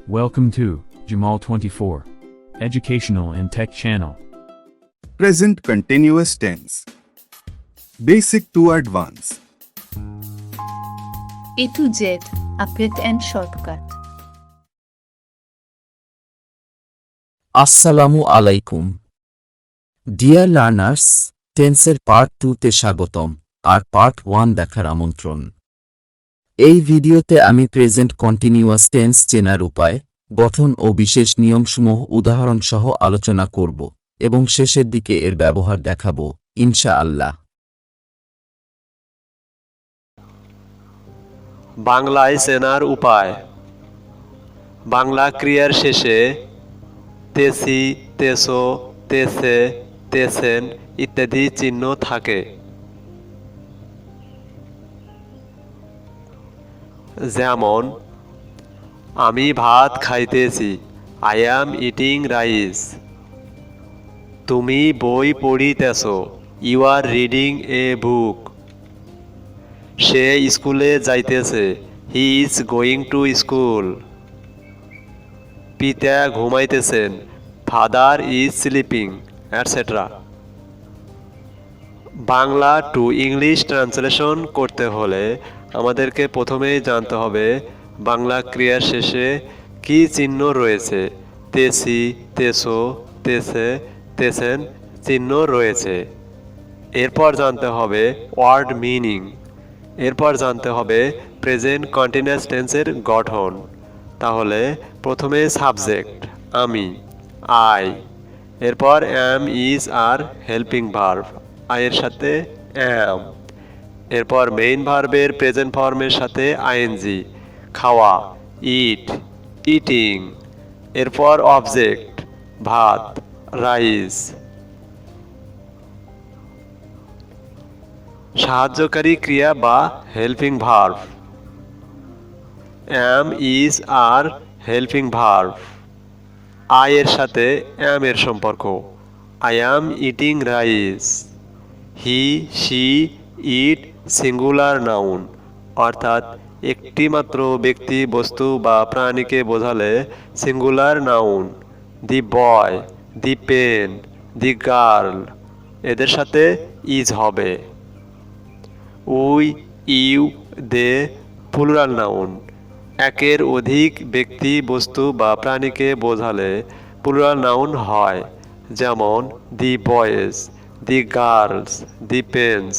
Welcome to JAMAL 24 Educational and Tech Channel. Present continuous tense. Basic to advanced. A to Z, a quick and shortcut. আসসালামু আলাইকুম dear learners টেন্সের part 2 তে স্বাগতম আর part 1 দেখার আমন্ত্রণ এই ভিডিওতে আমি প্রেজেন্ট কন্টিনিউয়াস টেন্স চেনার উপায় গঠন ও বিশেষ নিয়মসমূহ উদাহরণ সহ আলোচনা করব এবং শেষের দিকে এর ব্যবহার দেখাবো ইনশাআল্লাহ বাংলায় চেনার উপায় বাংলা ক্রিয়ার শেষে তেসি তেসো তেসে তেসেন ইত্যাদি চিহ্ন থাকে যেমন আমি ভাত খাইতেছি আই অ্যাম ইটিং রাইস তুমি বই পড়িতেছো ইউ আর রিডিং এ বুক সে স্কুলে যাইতেছে he is going to school পিতা ঘুমাইতেছেন father is sleeping etcetera Bangla to English translation করতে হলে আমাদেরকে প্রথমেই জানতে হবে বাংলা ক্রিয়ার শেষে কী চিহ্ন রয়েছে তেসি তেসো তেসে তেসেন চিহ্ন রয়েছে এরপর জানতে হবে ওয়ার্ড মিনিং এরপর জানতে হবে প্রেজেন্ট কন্টিনিউয়াস টেন্সের গঠন তাহলে প্রথমে সাবজেক্ট আমি আই এরপর am is are helping verb আইয়ের সাথে অ্যাম এরপর মেইন ভার্বের প্রেজেন্ট ফর্মের সাথে আইএনজি খাওয়া ইট ইটিং এরপর অবজেক্ট ভাত রাইস সাহায্যকারী ক্রিয়া বা helping verb am is are helping verb I এর সাথে অ্যাম এর সম্পর্ক I am eating rice he she it singular noun অর্থাৎ একটি মাত্র ব্যক্তি বস্তু বা প্রাণীকে বোঝালে singular noun the boy the pen the girl এদের সাথে ইজ হবে we you they plural noun একের অধিক ব্যক্তি বস্তু বা প্রাণীকে বোঝালে প্লুরাল নাউন হয় যেমন the boys the girls the pens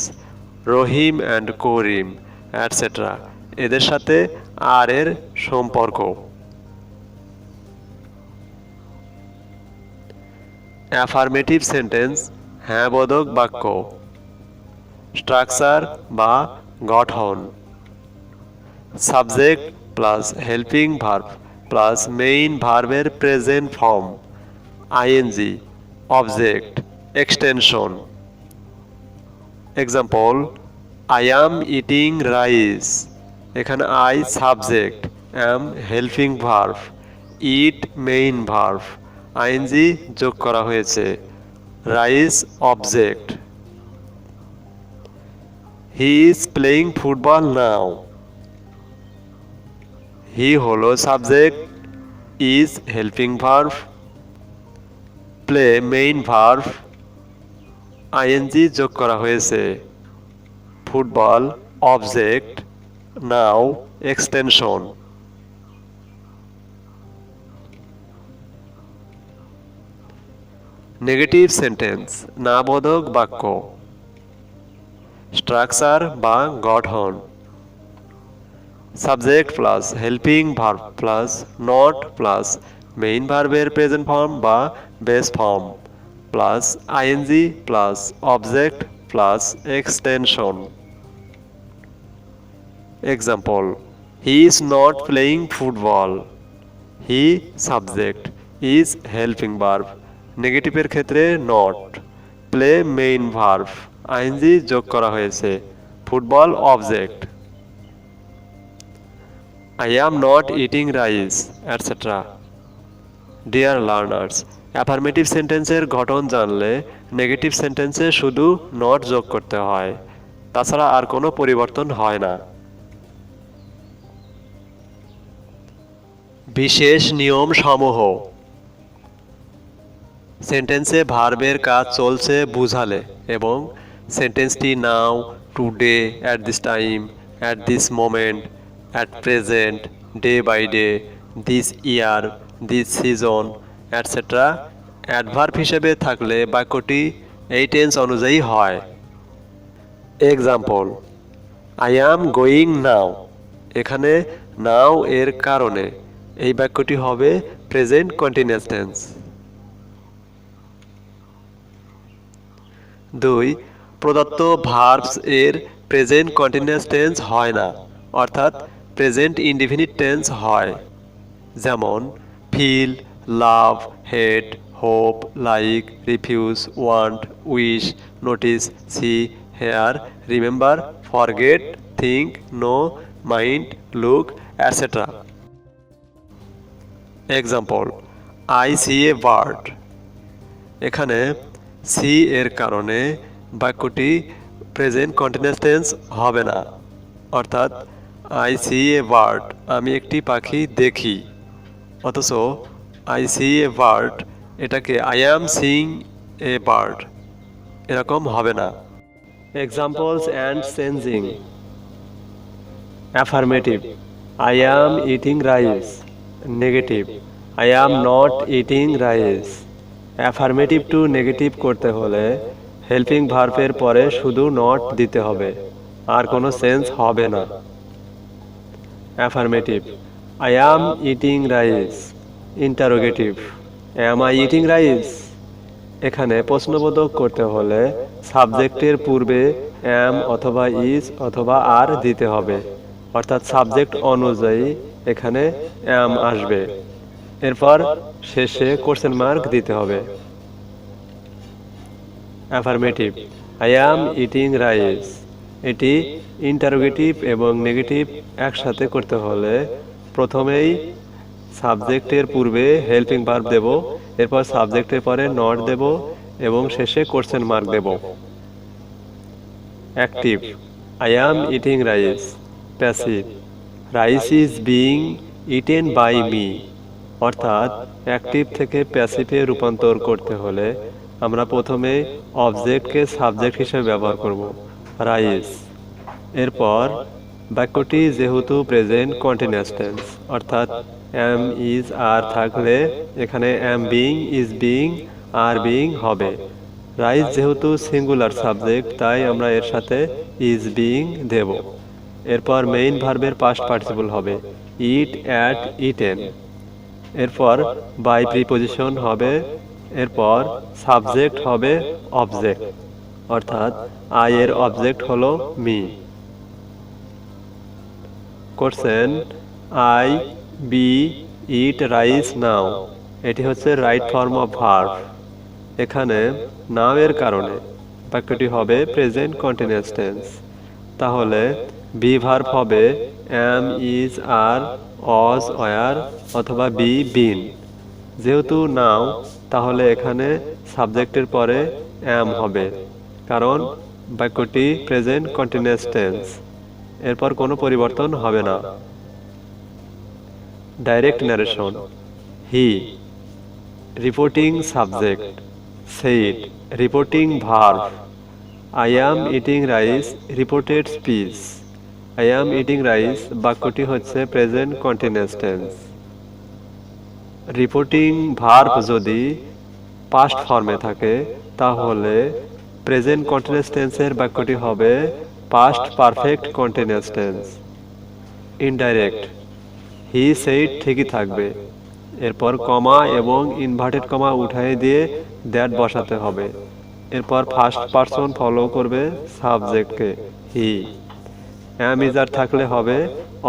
Rahim and Karim etcetera এদের সাথে আর এর সম্পর্ক অ্যাফার্মেটিভ সেন্টেন্স হ্যাঁ বোধক বাক্য স্ট্রাকচার বা গঠন subject plus helping verb plus main ভার্বের present form ING object extension example I am eating rice এখানে I subject am helping verb eat main verb ING যোগ করা হয়েছে rice object he is playing football now he হলো subject is helping verb play main verb ING যোগ করা হয়েছে football object now extension negative sentence না বোধক বাক্য স্ট্রাকচার বা গঠন subject plus helping verb plus not plus main ভার্বের প্রেজেন্ট ফর্ম বা base form plus ING plus object plus extension example he is not playing football he subject is helping verb নেগেটিভের ক্ষেত্রে not play main verb ING যোগ করা হয়েছে football object I am not eating rice, etc. Dear learners, affirmative সেন্টেন্সের গঠন জানলে negative সেন্টেন্সে শুধু নট যোগ করতে হয় তাছাড়া আর কোনো পরিবর্তন হয় না বিশেষ নিয়ম সমূহ সেন্টেন্সে ভার্বের কাজ চলছে বুঝালে এবং সেন্টেন্সটি now, today, at this time, at this moment, at present, day by day, this year, this season etcetera adverb হিসেবে থাকলে বাক্যটি এই টেন্স অনুযায়ী হয়। Example, I am going now. এখানে নাও এর কারণে এই বাক্যটি হবে প্রেজেন্ট কন্টিনিউয়াস টেন্স। 2. প্রদত্ত ভার্বস এর প্রেজেন্ট কন্টিনিউয়াস টেন্স হয় না, অর্থাৎ প্রেজেন্ট ইনডিফিনিট টেন্স হয়। যেমন feel, love, hate, hope, like, refuse, want, wish, notice, see, hear, remember, forget, think, know, mind, look etcetera. Example, I see a bird. এখানে see এর কারণে বাক্যটি প্রেজেন্ট কন্টিনিউয়াস টেন্স হবে না, অর্থাৎ আই সি এ বার্ড, আমি একটি পাখি দেখি। অথচ আই সি এ বার্ড এটাকে I am seeing a bird এরকম হবে না। Examples and changing. Affirmative, I am eating rice. Negative, I am not eating rice. Affirmative two negative করতে হলে হেল্পিং ভার্বের পরে শুধু নট দিতে হবে, আর কোনো সেন্স হবে না। Affirmative, I am eating rice. Interrogative, am I eating rice. এখানে প্রশ্নবোধক করতে হলে সাবজেক্টের পূর্বে অ্যাম অথবা ইজ অথবা আর দিতে হবে, অর্থাৎ সাবজেক্ট অনুযায়ী এখানে অ্যাম আসবে, এরপর শেষে কোশ্চেন মার্ক দিতে হবে। Affirmative, I am eating rice. এটি ইন্টারোগেটিভ এবং নেগেটিভ একসাথে করতে হলে প্রথমেই সাবজেক্টের পূর্বে হেল্পিং ভার্ব দেব, এরপর সাবজেক্টের পরে নট দেব এবং শেষে কোশ্চেন মার্ক দেব। Active, I am eating rice. Passive, rice is being eaten by me. অর্থাৎ অ্যাক্টিভ থেকে প্যাসিভে রূপান্তর করতে হলে আমরা প্রথমে অবজেক্টকে সাবজেক্ট হিসেবে ব্যবহার করব, রাইস। এরপর বাক্যটি যেহেতু প্রেজেন্ট কন্টিনিউয়াস টেন্স, অর্থাৎ অ্যাম, ইজ, আর থাকলে এখানে am being, is being, are being হবে। রাইস যেহেতু সিঙ্গুলার সাবজেক্ট, তাই আমরা এর সাথে ইজ বিইং দেব। এরপর মেইন ভার্বের পাস্ট পার্টিসিপল হবে ইট, অ্যাট, ইটেন। এরপর বাই প্রিপোজিশন হবে, এরপর সাবজেক্ট হবে অবজেক্ট, অর্থাৎ আই এর অবজেক্ট হলো me. Question, I be eat rice now. এটি হচ্ছে রাইট ফর্ম অফ ভার্ব। এখানে নাও এর কারণে বাক্যটি হবে প্রেজেন্ট কন্টিনিউয়াস টেন্স। তাহলে বি ভার্ব হবে অ্যাম, ইজ, আর, অজ, ওয়ার অথবা বি, বিন। যেহেতু নাও, তাহলে এখানে সাবজেক্টের পরে অ্যাম হবে, কারণ বাক্যটি প্রেজেন্ট কন্টিনিউয়াস টেন্স। এরপর কোনো পরিবর্তন হবে না। Direct narration. He, reporting subject. Said, reporting verb. I am eating rice, reported speech. I am eating rice বাক্যটি হচ্ছে present continuous tense. Reporting verb যদি পাস্ট ফর্মে থাকে তাহলে প্রেজেন্ট কন্টিনিউয়াস টেন্সের বাক্যটি হবে past perfect continuous tense. Indirect, he said ঠিকই থাকবে, এরপর কমা এবং ইনভার্টেড কমা উঠাই দিয়ে দ্যাট বসাতে হবে। এরপর ফার্স্ট পারসন ফলো করবে সাবজেক্টকে, হি। অ্যাম, ইজ, আর থাকলে হবে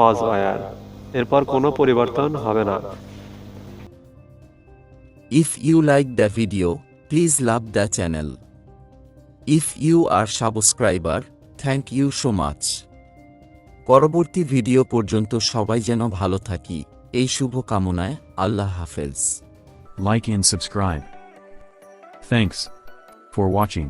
অজ, ওয়ার। এরপর কোনো পরিবর্তন হবে না। If you like the video, please love the channel. If you are subscriber, thank you so much. পরবর্তী ভিডিও পর্যন্ত সবাই যেন ভালো থাকি এই শুভ কামনায়। আল্লাহ হাফেজ। Like and subscribe. Thanks for watching.